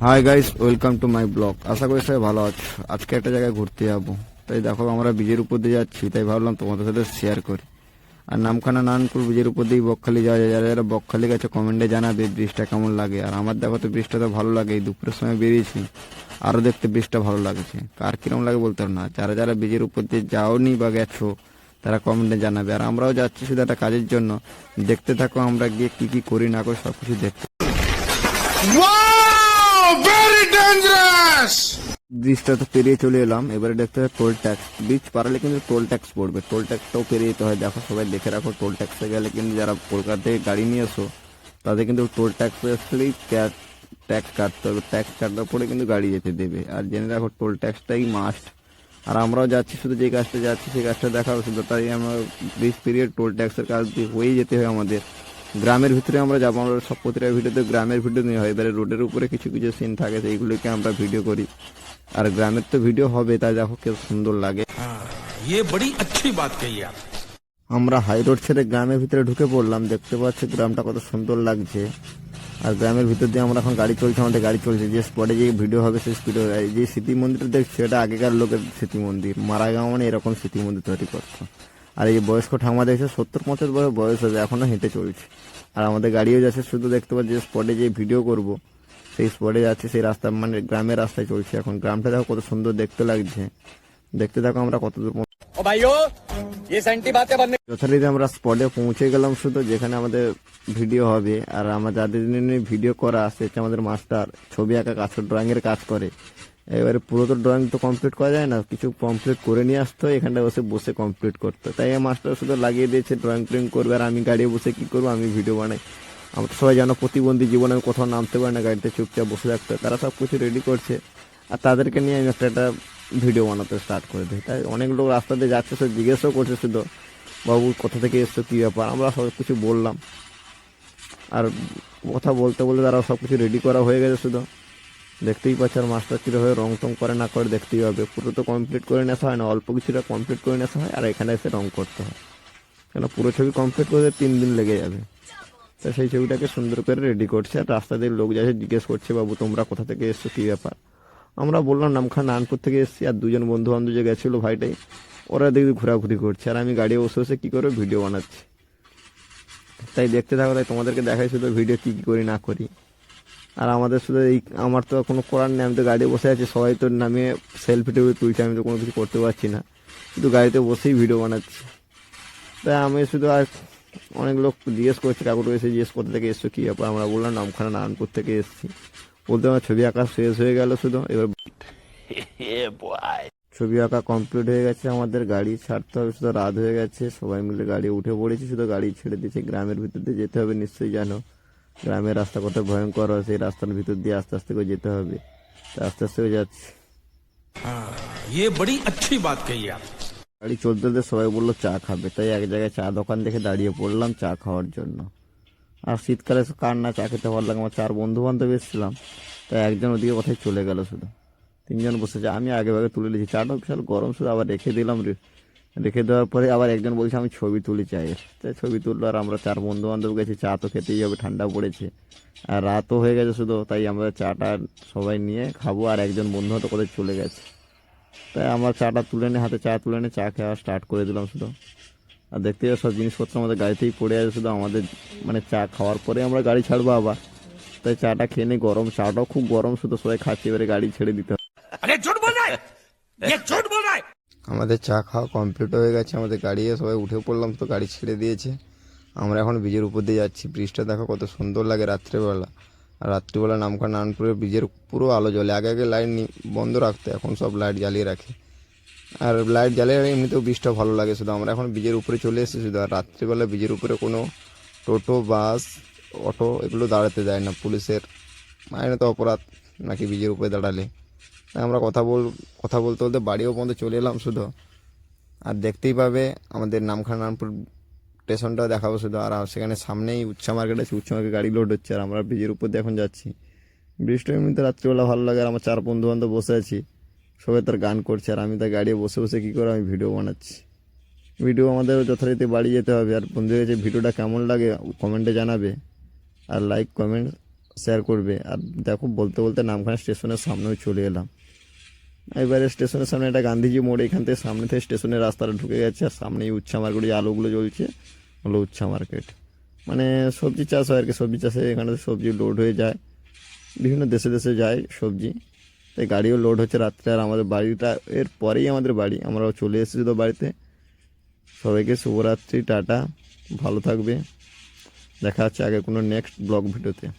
High guys, welcome to my blog. আশা করি সবাই ভালো আছো। আজকে একটা জায়গায় ঘুরতে যাবো, তাই দেখো আমরা ব্রিজের উপর দিয়ে যাচ্ছি, তাই ভাবলাম তোমাদের সাথে শেয়ার করি। আর নামখানা নারায়ণপুর ব্রিজের উপর দিয়ে বকখালি যাওয়া যায়। যারা যারা বকখালি গেছে কমেন্টে জানাবে ব্রিজটা কেমন লাগে। আর আমার দেখো তো ব্রিজটা তো ভালো লাগে, এই দুপুরের সময় বেরিয়েছি, আরও দেখতে ব্রিজটা ভালো লাগছে। কার কিরম লাগে বলতে পারো না। যারা যারা ব্রিজের উপর দিয়ে যাওনি বা গেছো তারা কমেন্টে জানাবে। আর আমরাও যাচ্ছি শুধু একটা কাজের জন্য। দেখতে থাকো আমরা গিয়ে কি কি করি না করি সব কিছু দেখতে। ব্রিজটা তো পেরিয়ে চলে এলাম, এবারে দেখতে হবে টোল ট্যাক্স। ব্রিজ পারালে কিন্তু টোল ট্যাক্স পড়বে, টোল ট্যাক্সটাও পেরিয়ে যেতে হয়। দেখো সবাই দেখে রাখো, টোল ট্যাক্সে গেলে কিন্তু যারা কলকাতা থেকে গাড়ি নিয়ে এসো তাদের কিন্তু টোল ট্যাক্স আসলেই ট্যাক্স কাটতে হবে। ট্যাক্স কাটার পরে কিন্তু গাড়ি যেতে দেবে। আর জেনে রাখো টোল ট্যাক্সটাই মাস্ট। আর আমরাও যাচ্ছি শুধু যে কাজটা যাচ্ছি সেই কাজটা দেখাবো শুধু, তাই আমরা ব্রিজ পেরিয়ে টোল ট্যাক্সের কাজ দিয়ে হয়েই যেতে হয় আমাদের। গ্রামের ভিতরে আমরা যাবো, আমরা সব প্রতিটা ভিডিওতে গ্রামের ভিডিও নিয়ে হয়। এবারে রোডের উপরে কিছু কিছু সিন থাকে সেইগুলোকে আমরা ভিডিও করি। আর গ্রামের তো ভিডিও হবে, তাই দেখো কেউ সুন্দর লাগে। আমরা হাই রোড ছেড়ে গ্রামের ভিতরে ঢুকে পড়লাম। দেখতে পাচ্ছি গ্রামটা কত সুন্দর লাগছে। আর গ্রামের ভিতর দিয়ে আমরা এখন গাড়ি চলছে, আমাদের গাড়ি চলছে। যে স্পটে যে ভিডিও হবে সেই স্পিডে, যে স্মৃতি মন্দিরটা দেখছি এটা আগেকার লোকের স্মৃতি মন্দির। মারা যাওয়া মানে এরকম স্মৃতি মন্দির তৈরি করতো। আর এই বয়স্ক ঠাকুমা দেখছে 70-75 বয়স হবে, এখনো হেঁটে চলছে। আর আমাদের গাড়িও যাচ্ছে শুধু। দেখতে পাচ্ছি যে স্পটে যে ভিডিও করব সেই স্পটে যাচ্ছে, সেই রাস্তা মানে গ্রামের রাস্তায় চলছে এখন। গ্রামটা দেখো কত সুন্দর দেখতে লাগছে। দেখতে থাকো আমরা কত দূর যথারীতি আমরা স্পটে পৌঁছে গেলাম শুধু, যেখানে আমাদের ভিডিও হবে। আর আমরা যাদের নিয়ে ভিডিও করা সে হচ্ছে আমাদের মাস্টার, ছবি আঁকা কাজ, ড্রয়িং এর কাজ করে। এবারে পুরো তো ড্রয়িং তো কমপ্লিট করা যায় না, কিছু কমপ্লিট করে নিয়ে আসতে হয়, এখানটা বসে বসে কমপ্লিট করতে। তাই মাস্টার শুধু লাগিয়ে দিয়েছে ড্রয়িং ট্রয়িং করবে, আর আমি গাড়ি বসে কি করবো, আমি ভিডিও বানাই। আমরা সবাই জানো প্রতিবন্ধী জীবনে আমি কোথাও নামতে পারি না, গাড়িতে চুপচাপ বসে থাকতে হয়। তারা সব কিছু রেডি করছে আর তাদেরকে নিয়ে আমি একটা ভিডিও বানাতে স্টার্ট করে দিই। তাই অনেক লোক রাস্তা দিয়ে যাচ্ছে, সে জিজ্ঞেসও করছে শুধু, বাবু কোথা থেকে এসছো, কী ব্যাপার। আমরা সব কিছু বললাম। আর কথা বলতে বলতে তারা সব কিছু রেডি করা হয়ে গেছে শুধু। দেখতেই পাচ্ছ আর মাস্টার কীভাবে রং টং করে না করে দেখতেই হবে। পুরো তো কমপ্লিট করে নেওয়া হয় না, অল্প কিছুটা কমপ্লিট করে নেওয়া হয়। আর এখানে এসে রং করতে হয়, কেন পুরো ছবি কমপ্লিট করতে 3 দিন লেগে যাবে। তো সেই ছবিটাকে সুন্দর করে রেডি করছে। আর রাস্তা দিয়ে লোক যাচ্ছে, জিজ্ঞেস করছে, বাবু তোমরা কোথা থেকে এসছো, কী ব্যাপার। আমরা বললাম নামখানা নারায়ণপুর থেকে এসেছি। আর দুজন বন্ধু বান্ধব যে গেছিলো ভাইটাই, ওরা দেখি ঘোরাঘুরি করছে, আর আমি গাড়ি বসে বসে কী করে ভিডিও বানাচ্ছি। তাই দেখতে থাকো, তাই তোমাদেরকে দেখাই শুধু ভিডিও কী কী করি না করি। আর আমাদের শুধু এই, আমার তো কোনো করার নেই, আমি তো গাড়ি বসে আছি, সবাই তো নামিয়ে সেলফি টেলফি তুলছে, আমি তো কোনো কিছু করতে পারছি না, শুধু গাড়িতে বসেই ভিডিও বানাচ্ছি। তাই আমি শুধু, আর অনেক লোক জিজ্ঞেস করছে, কাকুর এসে জিজ্ঞেস করতে থেকে এসছো কী ব্যাপার। আমরা বললাম নামখানা নারায়ণপুর থেকে এসেছি। বলতে আমার ছবি আঁকা শেষ হয়ে গেল শুধু। এবার ছবি আঁকা কমপ্লিট হয়ে গেছে, আমাদের গাড়ি ছাড়তে হবে শুধু। রাত হয়ে গেছে, সবাই মিলে গাড়ি উঠে পড়েছি, শুধু গাড়ি ছেড়ে দিয়েছে। গ্রামের ভিতর দিয়ে যেতে হবে, নিশ্চয়ই জানো গ্রামের রাস্তা কত ভয়ঙ্কর হয়। সেই রাস্তার ভিতর দিয়ে আস্তে আস্তে করে যেতে হবে, আস্তে আস্তে করে যাচ্ছি। গাড়ি চলতে চলতে সবাই বললো চা খাবে, তাই এক জায়গায় চা দোকান দেখে দাঁড়িয়ে পড়লাম চা খাওয়ার জন্য। আর শীতকালে কার না চা খেতে ভালো লাগে। আমার 4 বন্ধু বান্ধব এসেছিলাম, তাই একজন ওদিকে কোথায় চলে গেল শুধু। 3জন বসেছে, আমি আগে ভাগে তুলে নিয়েছি। চাটা বিশাল গরম শুধু, আবার রেখে দিলাম। রেখে দেওয়ার পরে আবার একজন বলছে আমি ছবি তুলি চায়ের, তাই ছবি তুললো। আর আমরা 4 বন্ধু বান্ধব গেছি, চা তো খেতেই হবে, ঠান্ডা পড়েছে আর রাতও হয়ে গেছে শুধু। তাই আমরা চাটা সবাই নিয়ে খাবো। আর একজন বন্ধু হয়তো কোথায় চলে গেছে, তাই আমার চাটা তুলে নিয়ে, হাতে চা তুলে নিয়ে চা খাওয়া স্টার্ট করে দিলাম শুধু। আর দেখতে যাওয়া সব জিনিসপত্র আমাদের গাড়িতেই পড়ে আছে শুধু। আমাদের মানে চা খাওয়ার পরে আমরা গাড়ি ছাড়বো আবার, তাই চাটা খেয়ে নিই। গরম চাটাও খুব গরম শুধু, সবাই খাচ্ছে, এবারে গাড়ি ছেড়ে দিতে হবে। আমাদের চা খাওয়া কমপ্লিট হয়ে গেছে, আমাদের গাড়ি সবাই উঠে পড়লাম, তো গাড়ি ছেড়ে দিয়েছে। আমরা এখন ব্রিজের উপর দিয়ে যাচ্ছি। ব্রিজটা দেখো কত সুন্দর লাগে রাত্রেবেলা। আর রাত্রিবেলা নামখানা নারায়ণপুরের ব্রিজের পুরো আলো জ্বলে। আগে আগে লাইট বন্ধ রাখতো, এখন সব লাইট জ্বালিয়ে রাখে। আর লাইট জ্বালিয়ে রাখে, এমনিতেও ব্রিজটা ভালো লাগে শুধু। আমরা এখন ব্রিজের উপরে চলে এসেছি শুধু। আর রাত্রিবেলা ব্রিজের উপরে কোনো টোটো, বাস, অটো এগুলো দাঁড়াতে দেয় না, পুলিশের আইনত অপরাধ নাকি ব্রিজের উপরে দাঁড়ালে। তাই আমরা কথা বলতে বলতে বাড়িও পর্যন্ত চলে এলাম শুধু। আর দেখতেই পাবে আমাদের নামখানা নারায়ণপুর স্টেশনটাও দেখাবো শুধু। আর সেখানে সামনেই উচ্চা মার্কেট আছে, উচ্চা মার্কেট গাড়ি লোড হচ্ছে। আর আমরা ব্রিজের উপর দিয়ে এখন যাচ্ছি। ব্রিজটা এমনিতে রাত্রিবেলা ভালো লাগে। আর আমার 4 বন্ধু বান্ধব বসে আছি, সবাই তার গান করছে, আর আমি তার গাড়ি বসে বসে কী করে আমি ভিডিও বানাচ্ছি। ভিডিও আমাদের যথারীতি বাড়ি যেতে হবে। আর বন্ধু হয়েছে ভিডিওটা কেমন লাগে কমেন্টে জানাবে। আর লাইক, কমেন্ট, শেয়ার করবে। আর দেখো বলতে বলতে নামখানা স্টেশনের সামনেও চলে এলাম। এবারে স্টেশনের সামনে একটা গান্ধীজি মোড়, এখান থেকে সামনে থেকে স্টেশনের রাস্তাটা ঢুকে গেছে, আর সামনেই উচ্ছা মার্কেট, যে আলোগুলো জ্বলছে হলো উচ্ছা মার্কেট। মানে সবজি চাষ হয় আর কি, সবজি চাষে এখানে সবজি লোড হয়ে যায়, বিভিন্ন দেশে দেশে যায় সবজি, তাই গাড়িও লোড হচ্ছে রাত্রে। আর আমাদের বাড়িটা এর পরেই আমাদের বাড়ি, আমরাও চলে এসেছি তো বাড়িতে। সবাইকে শুভরাত্রি, টাটা, ভালো থাকবে, দেখা হচ্ছে আগে কোনো নেক্সট ব্লগ ভিডিওতে।